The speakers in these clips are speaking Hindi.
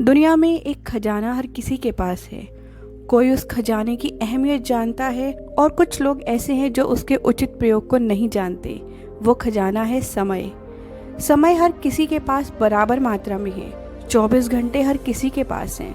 दुनिया में एक खजाना हर किसी के पास है। कोई उस खजाने की अहमियत जानता है और कुछ लोग ऐसे हैं जो उसके उचित प्रयोग को नहीं जानते। वो खजाना है समय। समय हर किसी के पास बराबर मात्रा में है। 24 घंटे हर किसी के पास हैं।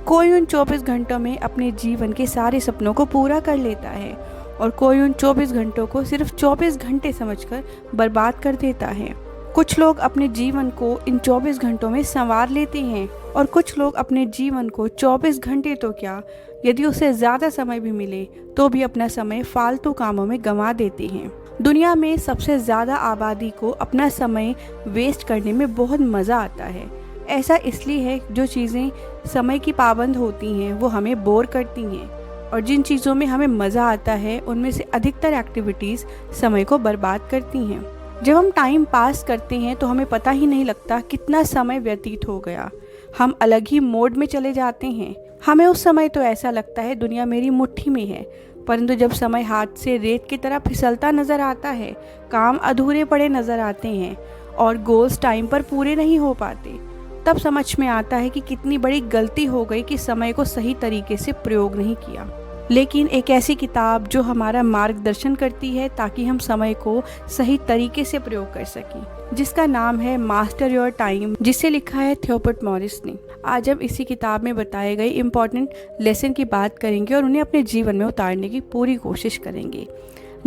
कोई उन 24 घंटों में अपने जीवन के सारे सपनों को पूरा कर लेता है और कोई उन 24 घंटों को सिर्फ 24 घंटे समझकर बर्बाद कर देता है। कुछ लोग अपने जीवन को इन 24 घंटों में संवार लेते हैं और कुछ लोग अपने जीवन को 24 घंटे तो क्या, यदि उसे ज़्यादा समय भी मिले तो भी अपना समय फालतू कामों में गंवा देते हैं। दुनिया में सबसे ज़्यादा आबादी को अपना समय वेस्ट करने में बहुत मज़ा आता है। ऐसा इसलिए है जो चीज़ें समय की पाबंद होती हैं वो हमें बोर करती हैं और जिन चीज़ों में हमें मज़ा आता है उनमें से अधिकतर एक्टिविटीज़ समय को बर्बाद करती हैं। जब हम टाइम पास करते हैं तो हमें पता ही नहीं लगता कितना समय व्यतीत हो गया। हम अलग ही मोड में चले जाते हैं। हमें उस समय तो ऐसा लगता है दुनिया मेरी मुट्ठी में है, परंतु जब समय हाथ से रेत की तरह फिसलता नज़र आता है, काम अधूरे पड़े नज़र आते हैं और गोल्स टाइम पर पूरे नहीं हो पाते, तब समझ में आता है कि कितनी बड़ी गलती हो गई कि समय को सही तरीके से प्रयोग नहीं किया। लेकिन एक ऐसी किताब जो हमारा मार्गदर्शन करती है ताकि हम समय को सही तरीके से प्रयोग कर सकें, जिसका नाम है मास्टर योर टाइम, जिसे लिखा है थियोपर्ट मॉरिस ने। आज हम इसी किताब में बताए गए इम्पॉर्टेंट लेसन की बात करेंगे और उन्हें अपने जीवन में उतारने की पूरी कोशिश करेंगे।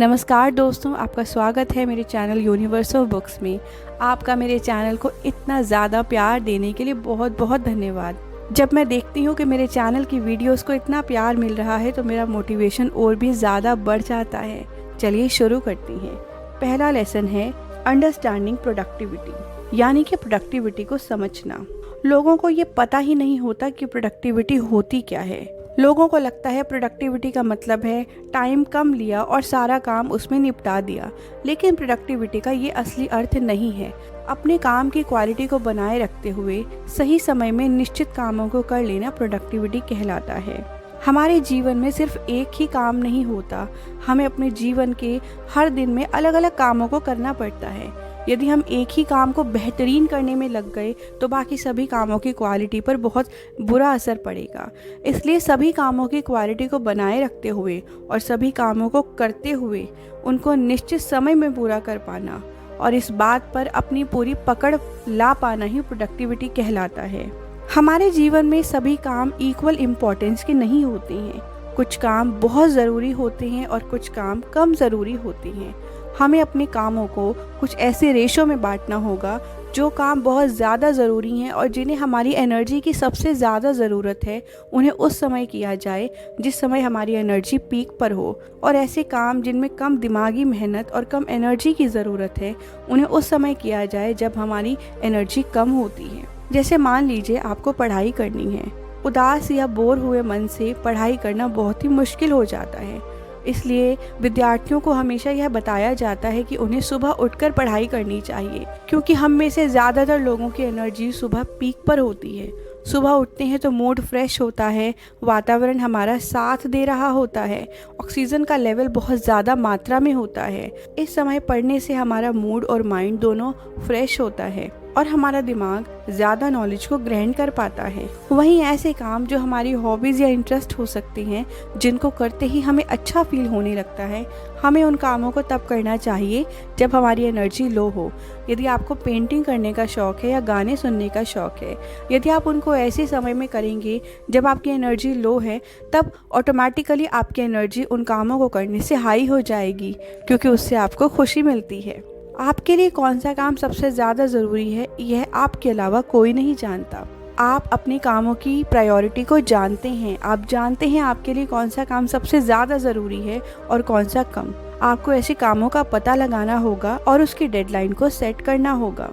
नमस्कार दोस्तों, आपका स्वागत है मेरे चैनल यूनिवर्स ऑफ बुक्स में। आपका मेरे चैनल को इतना ज़्यादा प्यार देने के लिए बहुत बहुत धन्यवाद। जब मैं देखती हूँ कि मेरे चैनल की वीडियोस को इतना प्यार मिल रहा है तो मेरा मोटिवेशन और भी ज़्यादा बढ़ जाता है। चलिए शुरू करते हैं। पहला लेसन है अंडरस्टैंडिंग प्रोडक्टिविटी, यानी कि प्रोडक्टिविटी को समझना। लोगों को ये पता ही नहीं होता कि प्रोडक्टिविटी होती क्या है। लोगों को लगता है प्रोडक्टिविटी का मतलब है टाइम कम लिया और सारा काम उसमें निपटा दिया, लेकिन प्रोडक्टिविटी का ये असली अर्थ नहीं है। अपने काम की क्वालिटी को बनाए रखते हुए सही समय में निश्चित कामों को कर लेना प्रोडक्टिविटी कहलाता है। हमारे जीवन में सिर्फ एक ही काम नहीं होता, हमें अपने जीवन के हर दिन में अलग अलग कामों को करना पड़ता है। यदि हम एक ही काम को बेहतरीन करने में लग गए तो बाकी सभी कामों की क्वालिटी पर बहुत बुरा असर पड़ेगा। इसलिए सभी कामों की क्वालिटी को बनाए रखते हुए और सभी कामों को करते हुए उनको निश्चित समय में पूरा कर पाना और इस बात पर अपनी पूरी पकड़ ला पाना ही प्रोडक्टिविटी कहलाता है। हमारे जीवन में सभी काम इक्वल इम्पोर्टेंस के नहीं होते हैं। कुछ काम बहुत ज़रूरी होते हैं और कुछ काम कम ज़रूरी होते हैं। हमें अपने कामों को कुछ ऐसे रेशो में बांटना होगा जो काम बहुत ज़्यादा ज़रूरी हैं और जिन्हें हमारी एनर्जी की सबसे ज़्यादा ज़रूरत है उन्हें उस समय किया जाए जिस समय हमारी एनर्जी पीक पर हो, और ऐसे काम जिनमें कम दिमागी मेहनत और कम एनर्जी की ज़रूरत है उन्हें उस समय किया जाए जब हमारी एनर्जी कम होती है। जैसे मान लीजिए आपको पढ़ाई करनी है। उदास या बोर हुए मन से पढ़ाई करना बहुत ही मुश्किल हो जाता है। इसलिए विद्यार्थियों को हमेशा यह बताया जाता है कि उन्हें सुबह उठकर पढ़ाई करनी चाहिए, क्योंकि हम में से ज़्यादातर लोगों की एनर्जी सुबह पीक पर होती है। सुबह उठते हैं तो मूड फ्रेश होता है, वातावरण हमारा साथ दे रहा होता है, ऑक्सीजन का लेवल बहुत ज़्यादा मात्रा में होता है। इस समय पढ़ने से हमारा मूड और माइंड दोनों फ्रेश होता है और हमारा दिमाग ज़्यादा नॉलेज को ग्रहण कर पाता है। वहीं ऐसे काम जो हमारी हॉबीज़ या इंटरेस्ट हो सकते हैं, जिनको करते ही हमें अच्छा फील होने लगता है, हमें उन कामों को तब करना चाहिए जब हमारी एनर्जी लो हो। यदि आपको पेंटिंग करने का शौक़ है या गाने सुनने का शौक़ है, यदि आप उनको ऐसे समय में करेंगे जब आपकी एनर्जी लो है, तब ऑटोमेटिकली आपकी एनर्जी उन कामों को करने से हाई हो जाएगी, क्योंकि उससे आपको खुशी मिलती है। आपके लिए कौन सा काम सबसे ज़्यादा ज़रूरी है, यह आपके अलावा कोई नहीं जानता। आप अपने कामों की प्रायोरिटी को जानते हैं। आप जानते हैं आपके लिए कौन सा काम सबसे ज़्यादा ज़रूरी है और कौन सा कम। आपको ऐसे कामों का पता लगाना होगा और उसकी डेडलाइन को सेट करना होगा।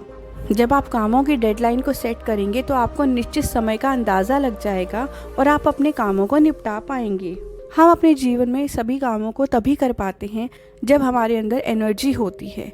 जब आप कामों की डेडलाइन को सेट करेंगे तो आपको निश्चित समय का अंदाज़ा लग जाएगा और आप अपने कामों को निपटा पाएंगे। हम अपने जीवन में सभी कामों को तभी कर पाते हैं जब हमारे अंदर एनर्जी होती है।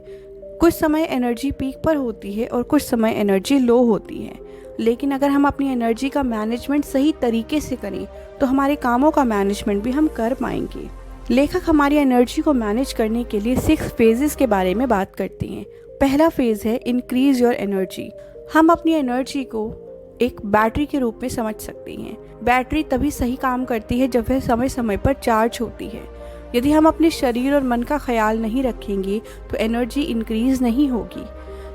कुछ समय एनर्जी पीक पर होती है और कुछ समय एनर्जी लो होती है, लेकिन अगर हम अपनी एनर्जी का मैनेजमेंट सही तरीके से करें तो हमारे कामों का मैनेजमेंट भी हम कर पाएंगे। लेखक हमारी एनर्जी को मैनेज करने के लिए 6 फेजेस के बारे में बात करते हैं। पहला फेज़ है इंक्रीज योर एनर्जी। हम अपनी एनर्जी को एक बैटरी के रूप में समझ सकते हैं। बैटरी तभी सही काम करती है जब वह समय समय पर चार्ज होती है। यदि हम अपने शरीर और मन का ख्याल नहीं रखेंगे तो एनर्जी इंक्रीज नहीं होगी।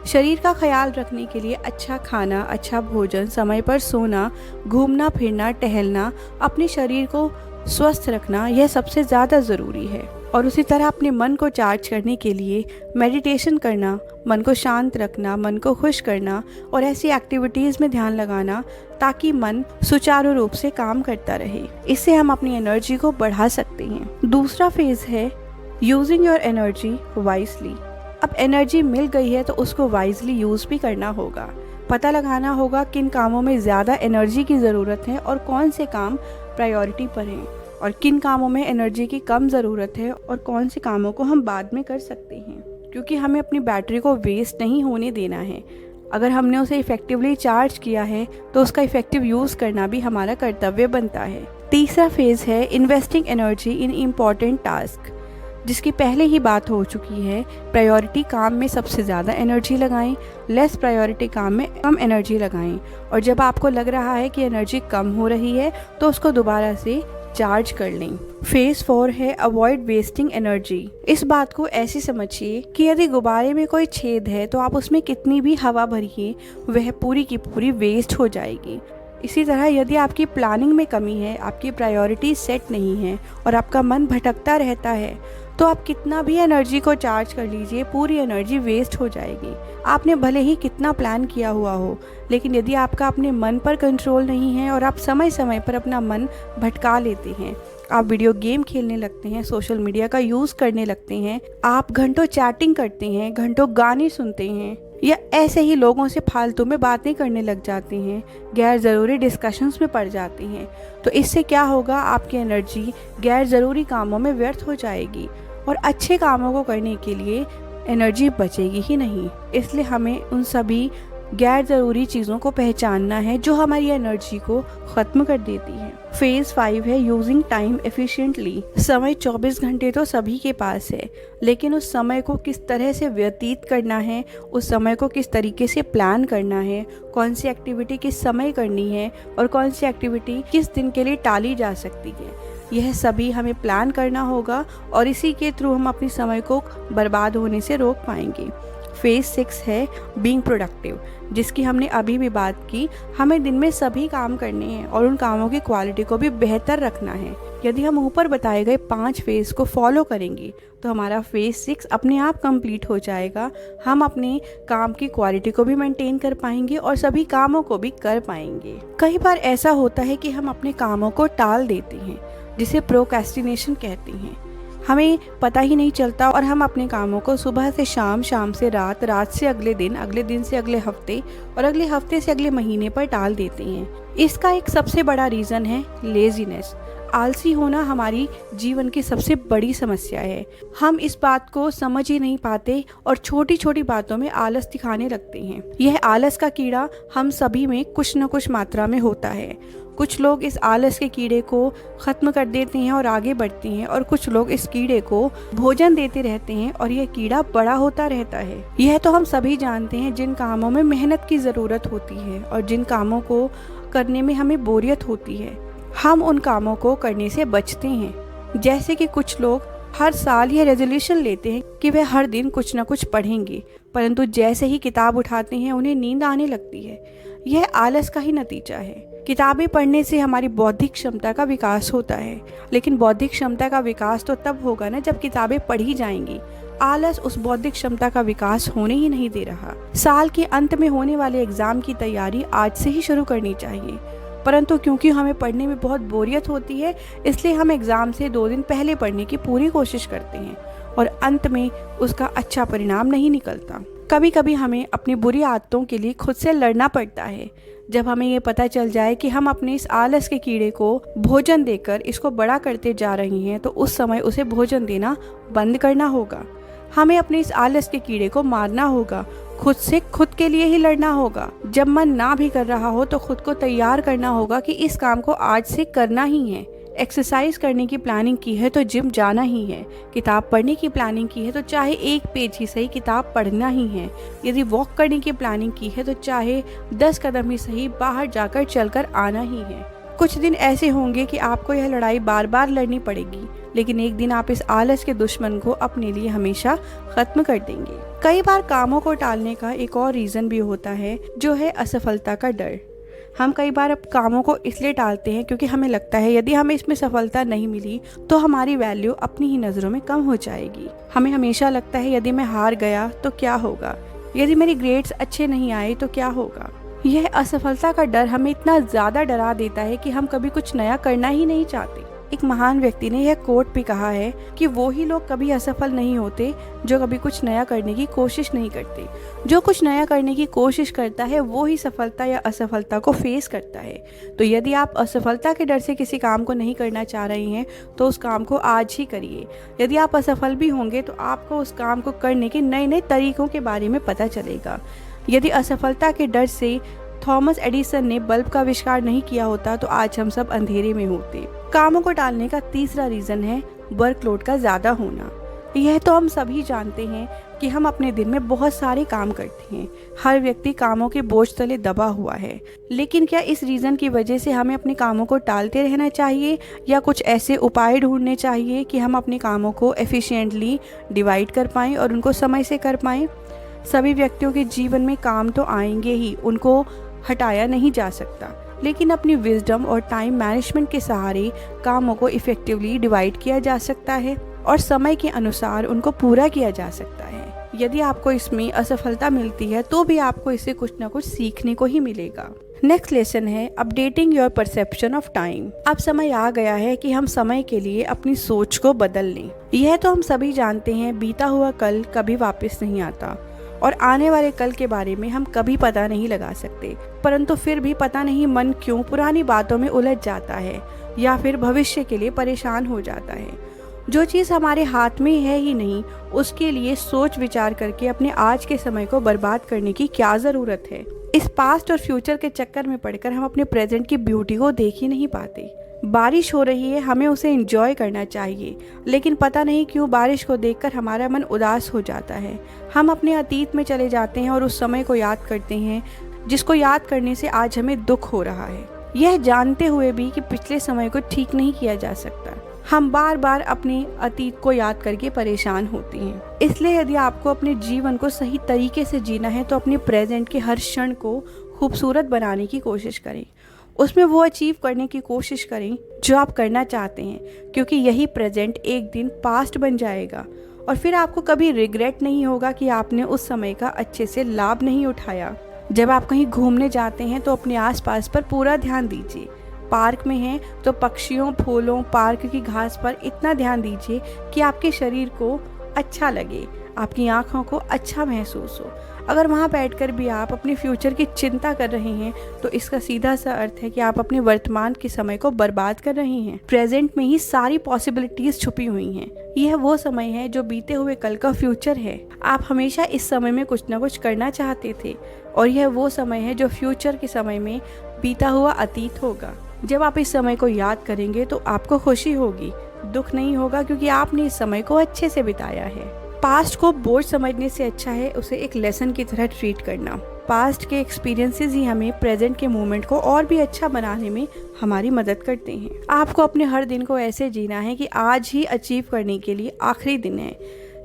शरीर का ख्याल रखने के लिए अच्छा खाना, अच्छा भोजन, समय पर सोना, घूमना फिरना, टहलना, अपने शरीर को स्वस्थ रखना, यह सबसे ज़्यादा ज़रूरी है। और उसी तरह अपने मन को चार्ज करने के लिए मेडिटेशन करना, मन को शांत रखना, मन को खुश करना और ऐसी एक्टिविटीज़ में ध्यान लगाना ताकि मन सुचारू रूप से काम करता रहे। इससे हम अपनी एनर्जी को बढ़ा सकते हैं। दूसरा फेज़ है यूजिंग योर एनर्जी वाइजली। अब एनर्जी मिल गई है तो उसको वाइजली यूज़ भी करना होगा। पता लगाना होगा किन कामों में ज़्यादा एनर्जी की ज़रूरत है और कौन से काम प्रायोरिटी पर हैं, और किन कामों में एनर्जी की कम ज़रूरत है और कौन से कामों को हम बाद में कर सकते हैं, क्योंकि हमें अपनी बैटरी को वेस्ट नहीं होने देना है। अगर हमने उसे इफ़ेक्टिवली चार्ज किया है तो उसका इफ़ेक्टिव यूज़ करना भी हमारा कर्तव्य बनता है। तीसरा फेज़ है investing energy in important task, जिसकी पहले ही बात हो चुकी है। प्रायोरिटी काम में सबसे ज़्यादा एनर्जी लगाएं, लेस प्रायोरिटी काम में कम एनर्जी लगाएं, और जब आपको लग रहा है कि एनर्जी कम हो रही है तो उसको दोबारा से चार्ज कर लें। फेज 4 है अवॉइड वेस्टिंग एनर्जी। इस बात को ऐसे समझिए कि यदि गुब्बारे में कोई छेद है तो आप उसमें कितनी भी हवा भरिए वह पूरी की पूरी वेस्ट हो जाएगी। इसी तरह यदि आपकी प्लानिंग में कमी है, आपकी प्रायोरिटी सेट नहीं है और आपका मन भटकता रहता है तो आप कितना भी एनर्जी को चार्ज कर लीजिए, पूरी एनर्जी वेस्ट हो जाएगी। आपने भले ही कितना प्लान किया हुआ हो, लेकिन यदि आपका अपने मन पर कंट्रोल नहीं है और आप समय समय पर अपना मन भटका लेते हैं, आप वीडियो गेम खेलने लगते हैं, सोशल मीडिया का यूज़ करने लगते हैं, आप घंटों चैटिंग करते हैं, घंटों गाने सुनते हैं या ऐसे ही लोगों से फालतू में बातें करने लग जाते हैं, गैर ज़रूरी डिस्कशंस में पड़ जाते हैं, तो इससे क्या होगा, आपकी एनर्जी गैर ज़रूरी कामों में व्यर्थ हो जाएगी और अच्छे कामों को करने के लिए एनर्जी बचेगी ही नहीं। इसलिए हमें उन सभी गैर ज़रूरी चीज़ों को पहचानना है जो हमारी एनर्जी को ख़त्म कर देती है। फेज़ 5 है यूजिंग टाइम एफिशिएंटली। समय 24 घंटे तो सभी के पास है, लेकिन उस समय को किस तरह से व्यतीत करना है, उस समय को किस तरीके से प्लान करना है, कौन सी एक्टिविटी किस समय करनी है और कौन सी एक्टिविटी किस दिन के लिए टाली जा सकती है, यह सभी हमें प्लान करना होगा और इसी के थ्रू हम अपने समय को बर्बाद होने से रोक पाएंगे। फेज़ 6 है बीइंग प्रोडक्टिव, जिसकी हमने अभी भी बात की। हमें दिन में सभी काम करने हैं और उन कामों की क्वालिटी को भी बेहतर रखना है। यदि हम ऊपर बताए गए 5 फेज़ को फॉलो करेंगे तो हमारा फेज़ 6 अपने आप कंप्लीट हो जाएगा। हम अपने काम की क्वालिटी को भी मेंटेन कर पाएंगे और सभी कामों को भी कर पाएंगे। कई बार ऐसा होता है कि हम अपने कामों को टाल देते हैं, जिसे प्रोक्रेस्टिनेशन कहते हैं। हमें पता ही नहीं चलता और हम अपने कामों को सुबह से शाम, शाम से रात, रात से अगले दिन से अगले हफ्ते और अगले हफ्ते से अगले महीने पर टाल देते हैं। इसका एक सबसे बड़ा रीज़न है लेज़ीनेस। आलसी होना हमारी जीवन की सबसे बड़ी समस्या है। हम इस बात को समझ ही नहीं पाते और छोटी छोटी बातों में आलस दिखाने लगते हैं। यह आलस का कीड़ा हम सभी में कुछ न कुछ मात्रा में होता है। कुछ लोग इस आलस के कीड़े को ख़त्म कर देते हैं और आगे बढ़ते हैं, और कुछ लोग इस कीड़े को भोजन देते रहते हैं और यह कीड़ा बड़ा होता रहता है। यह तो हम सभी जानते हैं जिन कामों में मेहनत की ज़रूरत होती है और जिन कामों को करने में हमें बोरियत होती है, हम उन कामों को करने से बचते हैं। जैसे कि कुछ लोग हर साल यह रेजोल्यूशन लेते हैं कि वे हर दिन कुछ न कुछ पढ़ेंगे, परंतु जैसे ही किताब उठाते हैं उन्हें नींद आने लगती है। यह आलस का ही नतीजा है। किताबें पढ़ने से हमारी बौद्धिक क्षमता का विकास होता है, लेकिन बौद्धिक क्षमता का विकास तो तब होगा ना जब किताबें पढ़ी जाएंगी। आलस उस बौद्धिक क्षमता का विकास होने ही नहीं दे रहा। साल के अंत में होने वाले एग्जाम की तैयारी आज से ही शुरू करनी चाहिए, परंतु क्योंकि हमें पढ़ने में बहुत बोरियत होती है, इसलिए हम एग्ज़ाम से 2 दिन पहले पढ़ने की पूरी कोशिश करते हैं और अंत में उसका अच्छा परिणाम नहीं निकलता। कभी कभी हमें अपनी बुरी आदतों के लिए खुद से लड़ना पड़ता है। जब हमें ये पता चल जाए कि हम अपने इस आलस के कीड़े को भोजन देकर इसको बड़ा करते जा रहे हैं, तो उस समय उसे भोजन देना बंद करना होगा। हमें अपने इस आलस के कीड़े को मारना होगा, खुद से खुद के लिए ही लड़ना होगा। जब मन ना भी कर रहा हो तो खुद को तैयार करना होगा कि इस काम को आज से करना ही है। एक्सरसाइज करने की प्लानिंग की है तो जिम जाना ही है। किताब पढ़ने की प्लानिंग की है तो चाहे 1 पेज ही सही किताब पढ़ना ही है। यदि वॉक करने की प्लानिंग की है तो चाहे 10 कदम ही सही बाहर जाकर चलकर आना ही है। कुछ दिन ऐसे होंगे कि आपको यह लड़ाई बार बार लड़नी पड़ेगी, लेकिन एक दिन आप इस आलस के दुश्मन को अपने लिए हमेशा खत्म कर देंगे। कई बार कामों को टालने का एक और रीज़न भी होता है, जो है असफलता का डर। हम कई बार अब कामों को इसलिए टालते हैं क्योंकि हमें लगता है यदि हमें इसमें सफलता नहीं मिली तो हमारी वैल्यू अपनी ही नज़रों में कम हो जाएगी। हमें हमेशा लगता है यदि मैं हार गया तो क्या होगा, यदि मेरे ग्रेड्स अच्छे नहीं आए तो क्या होगा। यह असफलता का डर हमें इतना ज़्यादा डरा देता है कि हम कभी कुछ नया करना ही नहीं चाहते। एक महान व्यक्ति ने यह कोट भी कहा है कि वो ही लोग कभी असफल नहीं होते जो कभी कुछ नया करने की कोशिश नहीं करते। जो कुछ नया करने की कोशिश करता है वो ही सफलता या असफलता को फेस करता है। तो यदि आप असफलता के डर से किसी काम को नहीं करना चाह रहे हैं तो उस काम को आज ही करिए। यदि आप असफल भी होंगे तो आपको उस काम को करने के नए नए तरीकों के बारे में पता चलेगा। यदि असफलता के डर से थॉमस एडिसन ने बल्ब का आविष्कार नहीं किया होता तो आज हम सब अंधेरे में होते। कामों को टालने का तीसरा रीज़न है वर्कलोड का ज़्यादा होना। यह तो हम सभी जानते हैं कि हम अपने दिन में बहुत सारे काम करते हैं। हर व्यक्ति कामों के बोझ तले दबा हुआ है, लेकिन क्या इस रीज़न की वजह से हमें अपने कामों को टालते रहना चाहिए या कुछ ऐसे उपाय ढूंढने चाहिए कि हम अपने कामों को एफिशिएंटली डिवाइड कर पाएँ और उनको समय से कर पाएँ। सभी व्यक्तियों के जीवन में काम तो आएंगे ही, उनको हटाया नहीं जा सकता, लेकिन अपनी विजडम और टाइम मैनेजमेंट के सहारे कामों को इफेक्टिवली डिवाइड किया जा सकता है और समय के अनुसार उनको पूरा किया जा सकता है। यदि आपको इसमें असफलता मिलती है तो भी आपको इससे कुछ ना कुछ सीखने को ही मिलेगा। नेक्स्ट लेसन है updating your perception of time. अब समय आ गया है कि हम समय के लिए अपनी सोच को बदल लें। यह तो हम सभी जानते हैं, बीता हुआ कल कभी वापस नहीं आता और आने वाले कल के बारे में हम कभी पता नहीं लगा सकते, परंतु फिर भी पता नहीं मन क्यों पुरानी बातों में उलझ जाता है या फिर भविष्य के लिए परेशान हो जाता है। जो चीज़ हमारे हाथ में है ही नहीं, उसके लिए सोच विचार करके अपने आज के समय को बर्बाद करने की क्या ज़रूरत है। इस पास्ट और फ्यूचर के चक्कर में पड़कर हम अपने प्रेजेंट की ब्यूटी को देख ही नहीं पाते। बारिश हो रही है, हमें उसे एंजॉय करना चाहिए, लेकिन पता नहीं क्यों बारिश को देखकर हमारा मन उदास हो जाता है। हम अपने अतीत में चले जाते हैं और उस समय को याद करते हैं जिसको याद करने से आज हमें दुख हो रहा है, यह जानते हुए भी कि पिछले समय को ठीक नहीं किया जा सकता। हम बार बार अपने अतीत को याद करके परेशान होते हैं। इसलिए यदि आपको अपने जीवन को सही तरीके से जीना है तो अपने प्रेजेंट के हर क्षण को खूबसूरत बनाने की कोशिश करें। उसमें वो अचीव करने की कोशिश करें जो आप करना चाहते हैं, क्योंकि यही प्रेजेंट एक दिन पास्ट बन जाएगा और फिर आपको कभी रिग्रेट नहीं होगा कि आपने उस समय का अच्छे से लाभ नहीं उठाया। जब आप कहीं घूमने जाते हैं तो अपने आसपास पर पूरा ध्यान दीजिए। पार्क में हैं तो पक्षियों, फूलों, पार्क की घास पर इतना ध्यान दीजिए कि आपके शरीर को अच्छा लगे, आपकी आँखों को अच्छा महसूस हो। अगर वहाँ बैठकर भी आप अपने फ्यूचर की चिंता कर रहे हैं तो इसका सीधा सा अर्थ है कि आप अपने वर्तमान के समय को बर्बाद कर रहे हैं। प्रेजेंट में ही सारी पॉसिबिलिटीज छुपी हुई हैं। यह वो समय है जो बीते हुए कल का फ्यूचर है। आप हमेशा इस समय में कुछ ना कुछ करना चाहते थे और यह वो समय है जो फ्यूचर के समय में बीता हुआ अतीत होगा। जब आप इस समय को याद करेंगे तो आपको खुशी होगी, दुख नहीं होगा, क्योंकि आपने इस समय को अच्छे से बिताया है। पास्ट को बोझ समझने से अच्छा है उसे एक लेसन की तरह ट्रीट करना। पास्ट के एक्सपीरियंसेस ही हमें प्रेजेंट के मोमेंट को और भी अच्छा बनाने में हमारी मदद करते हैं। आपको अपने हर दिन को ऐसे जीना है कि आज ही अचीव करने के लिए आखिरी दिन है।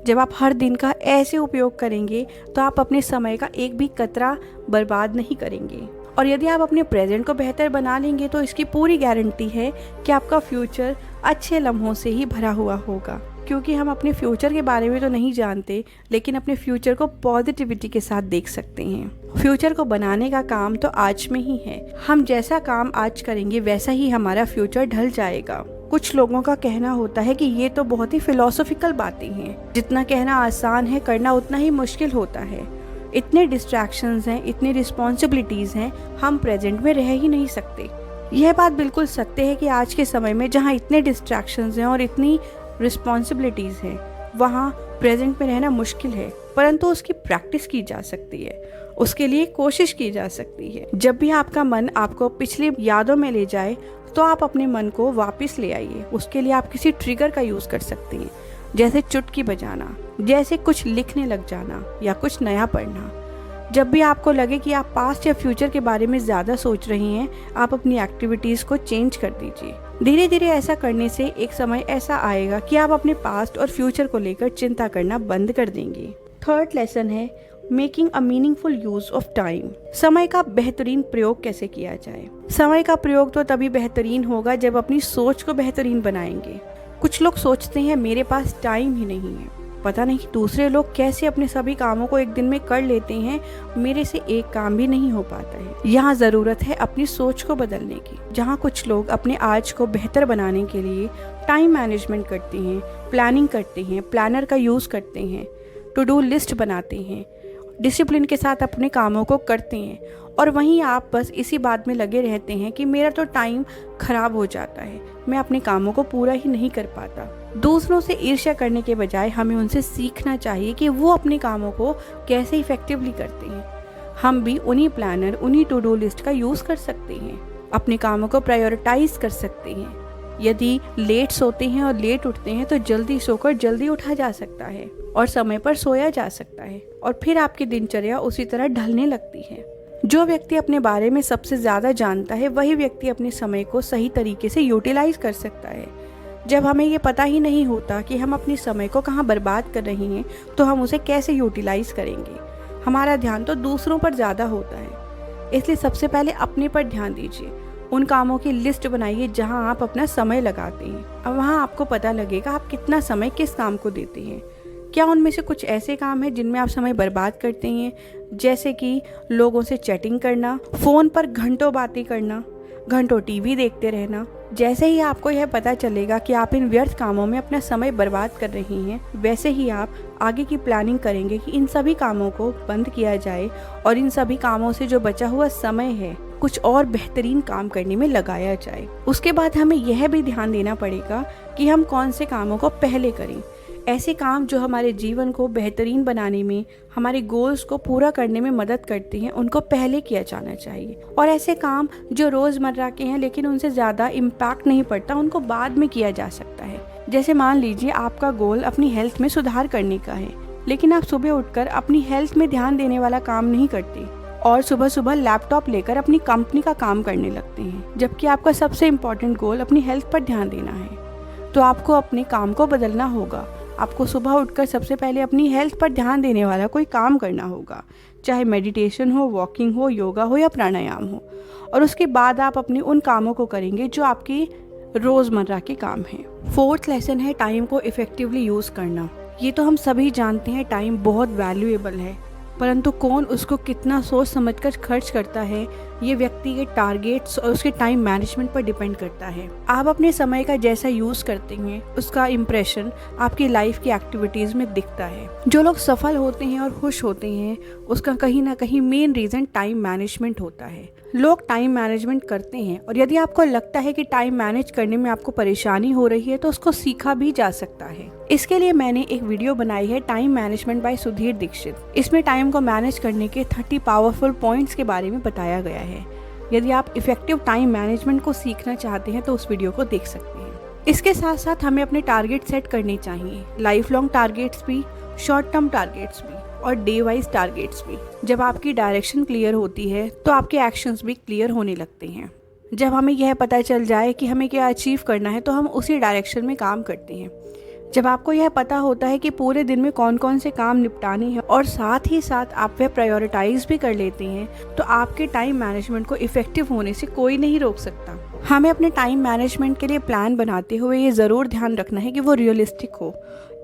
जब आप हर दिन का ऐसे उपयोग करेंगे तो आप अपने समय का एक भी कतरा बर्बाद नहीं करेंगे। और यदि आप अपने प्रेजेंट को बेहतर बना लेंगे तो इसकी पूरी गारंटी है कि आपका फ्यूचर अच्छे लम्हों से ही भरा हुआ होगा। क्योंकि हम अपने फ्यूचर के बारे में तो नहीं जानते, लेकिन अपने फ्यूचर को पॉजिटिविटी के साथ देख सकते हैं। फ्यूचर को बनाने का काम तो आज में ही है। हम जैसा काम आज करेंगे वैसा ही हमारा फ्यूचर ढल जाएगा। कुछ लोगों का कहना होता है कि ये तो बहुत ही फिलोसॉफिकल बातें हैं, जितना कहना आसान है करना उतना ही मुश्किल होता है। इतने डिस्ट्रैक्शंस हैं, इतनी रिस्पॉन्सिबिलिटीज़ हैं, हम प्रेजेंट में रह ही नहीं सकते। यह बात बिल्कुल सत्य है कि आज के समय में जहाँ इतने डिस्ट्रैक्शंस हैं और इतनी रिस्पॉन्सिबिलिटीज़ हैं, वहाँ प्रेजेंट में रहना मुश्किल है, परंतु उसकी प्रैक्टिस की जा सकती है। उसके लिए कोशिश की जा सकती है। जब भी आपका मन आपको पिछली यादों में ले जाए तो आप अपने मन को वापस ले आइए। उसके लिए आप किसी ट्रिगर का यूज़ कर सकते हैं, जैसे चुटकी बजाना, जैसे कुछ लिखने लग जाना या कुछ नया पढ़ना। जब भी आपको लगे कि आप पास्ट या फ्यूचर के बारे में ज़्यादा सोच रही हैं, आप अपनी एक्टिविटीज़ को चेंज कर दीजिए। धीरे धीरे ऐसा करने से एक समय ऐसा आएगा कि आप अपने पास्ट और फ्यूचर को लेकर चिंता करना बंद कर देंगे। थर्ड लेसन है making a meaningful use of time. समय का बेहतरीन प्रयोग कैसे किया जाए। समय का प्रयोग तो तभी बेहतरीन होगा जब अपनी सोच को बेहतरीन बनाएंगे। कुछ लोग सोचते हैं मेरे पास टाइम ही नहीं है, पता नहीं दूसरे लोग कैसे अपने सभी कामों को एक दिन में कर लेते हैं, मेरे से एक काम भी नहीं हो पाता है। यहाँ ज़रूरत है अपनी सोच को बदलने की। जहाँ कुछ लोग अपने आज को बेहतर बनाने के लिए टाइम मैनेजमेंट करते हैं, प्लानिंग करते हैं, प्लानर का यूज़ करते हैं, टू डू लिस्ट बनाते हैं, डिसिप्लिन के साथ अपने कामों को करते हैं, और वहीं आप बस इसी बात में लगे रहते हैं कि मेरा तो टाइम खराब हो जाता है, मैं अपने कामों को पूरा ही नहीं कर पाता। दूसरों से ईर्ष्या करने के बजाय हमें उनसे सीखना चाहिए कि वो अपने कामों को कैसे इफेक्टिवली करते हैं। हम भी उन्हीं प्लानर, उन्हीं टू डू लिस्ट का यूज़ कर सकते हैं, अपने कामों को प्रायोरिटाइज कर सकते हैं। यदि लेट सोते हैं और लेट उठते हैं तो जल्दी सोकर जल्दी उठा जा सकता है और समय पर सोया जा सकता है, और फिर आपकी दिनचर्या उसी तरह ढलने लगती है। जो व्यक्ति अपने बारे में सबसे ज़्यादा जानता है वही व्यक्ति अपने समय को सही तरीके से यूटिलाइज कर सकता है। जब हमें ये पता ही नहीं होता कि हम अपने समय को कहाँ बर्बाद कर रहे हैं तो हम उसे कैसे यूटिलाइज करेंगे। हमारा ध्यान तो दूसरों पर ज़्यादा होता है, इसलिए सबसे पहले अपने पर ध्यान दीजिए। उन कामों की लिस्ट बनाइए जहां आप अपना समय लगाते हैं। अब वहां आपको पता लगेगा आप कितना समय किस काम को देते हैं। क्या उनमें से कुछ ऐसे काम हैं जिनमें आप समय बर्बाद करते हैं, जैसे कि लोगों से चैटिंग करना, फ़ोन पर घंटों बातें करना, घंटों टीवी देखते रहना। जैसे ही आपको यह पता चलेगा कि आप इन व्यर्थ कामों में अपना समय बर्बाद कर रही हैं, वैसे ही आप आगे की प्लानिंग करेंगे कि इन सभी कामों को बंद किया जाए और इन सभी कामों से जो बचा हुआ समय है कुछ और बेहतरीन काम करने में लगाया जाए। उसके बाद हमें यह भी ध्यान देना पड़ेगा कि हम कौन से कामों को पहले करें। ऐसे काम जो हमारे जीवन को बेहतरीन बनाने में, हमारे गोल्स को पूरा करने में मदद करते हैं, उनको पहले किया जाना चाहिए। और ऐसे काम जो रोज़मर्रा के हैं लेकिन उनसे ज़्यादा इम्पैक्ट नहीं पड़ता, उनको बाद में किया जा सकता है। जैसे मान लीजिए आपका गोल अपनी हेल्थ में सुधार करने का है, लेकिन आप सुबह उठकर अपनी हेल्थ में ध्यान देने वाला काम नहीं करते और सुबह सुबह लैपटॉप लेकर अपनी कंपनी का काम करने लगते हैं, जबकि आपका सबसे इम्पोर्टेंट गोल अपनी हेल्थ पर ध्यान देना है। तो आपको अपने काम को बदलना होगा। आपको सुबह उठकर सबसे पहले अपनी हेल्थ पर ध्यान देने वाला कोई काम करना होगा, चाहे मेडिटेशन हो, वॉकिंग हो, योगा हो या प्राणायाम हो। और उसके बाद आप अपने उन कामों को करेंगे जो आपके रोज़मर्रा के काम हैं। फोर्थ लेसन है टाइम को इफ़ेक्टिवली यूज़ करना। ये तो हम सभी जानते हैं टाइम बहुत वैल्यूएबल है, परंतु कौन उसको कितना सोच समझकर खर्च करता है ये व्यक्ति के टारगेट्स और उसके टाइम मैनेजमेंट पर डिपेंड करता है। आप अपने समय का जैसा यूज़ करते हैं उसका इम्प्रेशन आपकी लाइफ की एक्टिविटीज़ में दिखता है। जो लोग सफल होते हैं और खुश होते हैं उसका कहीं ना कहीं मेन रीज़न टाइम मैनेजमेंट होता है। लोग टाइम मैनेजमेंट करते हैं और यदि आपको लगता है कि टाइम मैनेज करने में आपको परेशानी हो रही है तो उसको सीखा भी जा सकता है। इसके लिए मैंने एक वीडियो बनाई है time management by Sudhir Dixit. इसमें टाइम को मैनेज करने के 30 पावरफुल पॉइंट्स के बारे में बताया गया है। यदि आप इफेक्टिव टाइम मैनेजमेंट को सीखना चाहते हैं तो उस वीडियो को देख सकते हैं। इसके साथ साथ हमें अपने टारगेट सेट करने चाहिए, लाइफ लॉन्ग टारगेट्स भी, शॉर्ट टर्म टारगेट्स भी और डे वाइज टारगेट्स भी। जब आपकी डायरेक्शन क्लियर होती है तो आपके एक्शंस भी क्लियर होने लगते हैं। जब हमें यह पता चल जाए कि हमें क्या अचीव करना है तो हम उसी डायरेक्शन में काम करते हैं। जब आपको यह पता होता है कि पूरे दिन में कौन कौन से काम निपटाने हैं और साथ ही साथ आप वह प्रायोरिटाइज भी कर लेते हैं तो आपके टाइम मैनेजमेंट को इफेक्टिव होने से कोई नहीं रोक सकता। हमें अपने टाइम मैनेजमेंट के लिए प्लान बनाते हुए ये ज़रूर ध्यान रखना है कि वो रियलिस्टिक हो।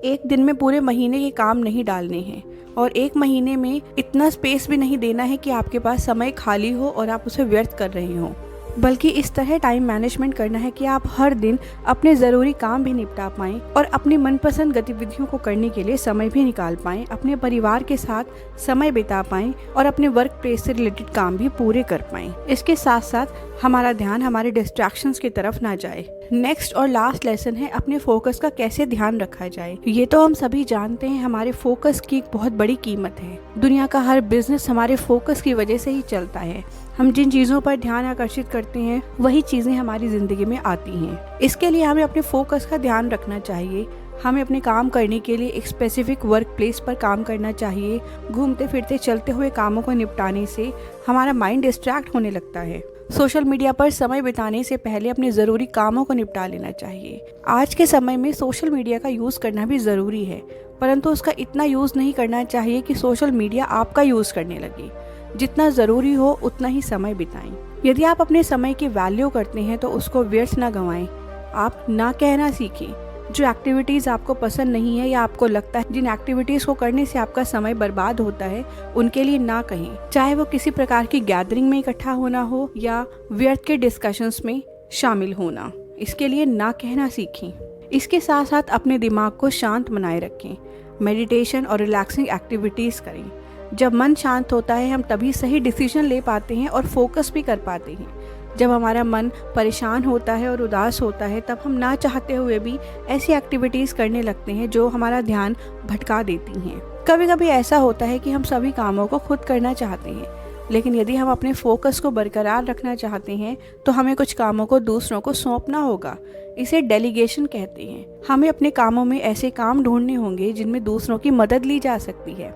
एक दिन में पूरे महीने के काम नहीं डालने हैं और एक महीने में इतना स्पेस भी नहीं देना है कि आपके पास समय खाली हो और आप उसे व्यर्थ कर रहे हो, बल्कि इस तरह टाइम मैनेजमेंट करना है कि आप हर दिन अपने ज़रूरी काम भी निपटा पाएं और अपनी मनपसंद गतिविधियों को करने के लिए समय भी निकाल पाएं, अपने परिवार के साथ समय बिता पाएं और अपने वर्क प्लेस से रिलेटेड काम भी पूरे कर पाएं। इसके साथ साथ हमारा ध्यान हमारे डिस्ट्रैक्शंस की तरफ ना जाए। नेक्स्ट और लास्ट लेसन है अपने फोकस का कैसे ध्यान रखा जाए। ये तो हम सभी जानते हैं, हमारे फोकस की एक बहुत बड़ी कीमत है। दुनिया का हर बिजनेस हमारे फोकस की वजह से ही चलता है। हम जिन चीज़ों पर ध्यान आकर्षित करते हैं वही चीज़ें हमारी ज़िंदगी में आती हैं। इसके लिए हमें अपने फोकस का ध्यान रखना चाहिए। हमें अपने काम करने के लिए एक स्पेसिफिक वर्क प्लेस पर काम करना चाहिए। घूमते फिरते चलते हुए कामों को निपटाने से हमारा माइंड डिस्ट्रैक्ट होने लगता है। सोशल मीडिया पर समय बिताने से पहले अपने ज़रूरी कामों को निपटा लेना चाहिए। आज के समय में सोशल मीडिया का यूज़ करना भी ज़रूरी है, परंतु उसका इतना यूज़ नहीं करना चाहिए कि सोशल मीडिया आपका यूज़ करने लगे। जितना ज़रूरी हो उतना ही समय बिताएं। यदि आप अपने समय की वैल्यू करते हैं तो उसको व्यर्थ ना गंवाएं। आप ना कहना सीखें। जो एक्टिविटीज़ आपको पसंद नहीं है या आपको लगता है जिन एक्टिविटीज़ को करने से आपका समय बर्बाद होता है, उनके लिए ना कहें। चाहे वो किसी प्रकार की गैदरिंग में इकट्ठा होना हो या व्यर्थ के डिस्कशंस में शामिल होना, इसके लिए ना कहना सीखें। इसके साथ साथ अपने दिमाग को शांत बनाए रखें। मेडिटेशन और रिलैक्सिंग एक्टिविटीज़ करें। जब मन शांत होता है हम तभी सही डिसीजन ले पाते हैं और फोकस भी कर पाते हैं। जब हमारा मन परेशान होता है और उदास होता है तब हम ना चाहते हुए भी ऐसी एक्टिविटीज़ करने लगते हैं जो हमारा ध्यान भटका देती हैं। कभी कभी ऐसा होता है कि हम सभी कामों को खुद करना चाहते हैं, लेकिन यदि हम अपने फोकस को बरकरार रखना चाहते हैं तो हमें कुछ कामों को दूसरों को सौंपना होगा। इसे डेलीगेशन कहते हैं। हमें अपने कामों में ऐसे काम ढूंढने होंगे जिनमें दूसरों की मदद ली जा सकती है।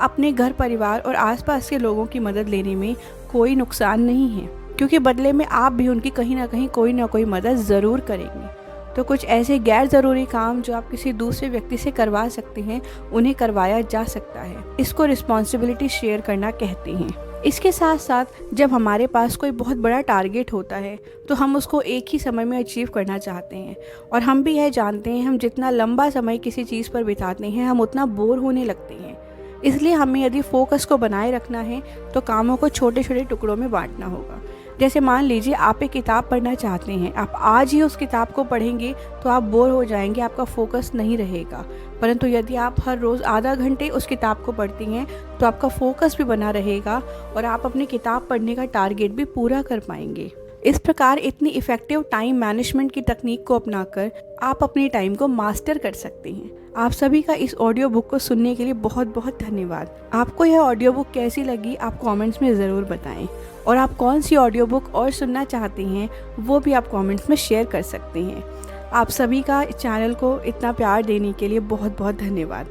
अपने घर परिवार और आसपास के लोगों की मदद लेने में कोई नुकसान नहीं है, क्योंकि बदले में आप भी उनकी कहीं ना कहीं कोई ना कोई मदद ज़रूर करेंगे। तो कुछ ऐसे गैर ज़रूरी काम जो आप किसी दूसरे व्यक्ति से करवा सकते हैं उन्हें करवाया जा सकता है। इसको रिस्पॉन्सिबिलिटी शेयर करना कहते हैं। इसके साथ साथ जब हमारे पास कोई बहुत बड़ा टारगेट होता है तो हम उसको एक ही समय में अचीव करना चाहते हैं, और हम भी यह जानते हैं हम जितना लंबा समय किसी चीज़ पर बिताते हैं हम उतना बोर होने लगते हैं। इसलिए हमें यदि फोकस को बनाए रखना है तो कामों को छोटे छोटे टुकड़ों में बांटना होगा। जैसे मान लीजिए आप एक किताब पढ़ना चाहते हैं, आप आज ही उस किताब को पढ़ेंगे तो आप बोर हो जाएंगे, आपका फोकस नहीं रहेगा। परंतु यदि आप हर रोज़ आधा घंटे उस किताब को पढ़ती हैं तो आपका फोकस भी बना रहेगा और आप अपनी किताब पढ़ने का टारगेट भी पूरा कर पाएंगे। इस प्रकार इतनी इफ़ेक्टिव टाइम मैनेजमेंट की तकनीक को अपनाकर आप अपनी टाइम को मास्टर कर सकते हैं। आप सभी का इस ऑडियो बुक को सुनने के लिए बहुत बहुत धन्यवाद। आपको यह ऑडियो बुक कैसी लगी आप कमेंट्स में ज़रूर बताएं, और आप कौन सी ऑडियो बुक और सुनना चाहते हैं वो भी आप कमेंट्स में शेयर कर सकते हैं। आप सभी का चैनल को इतना प्यार देने के लिए बहुत बहुत धन्यवाद।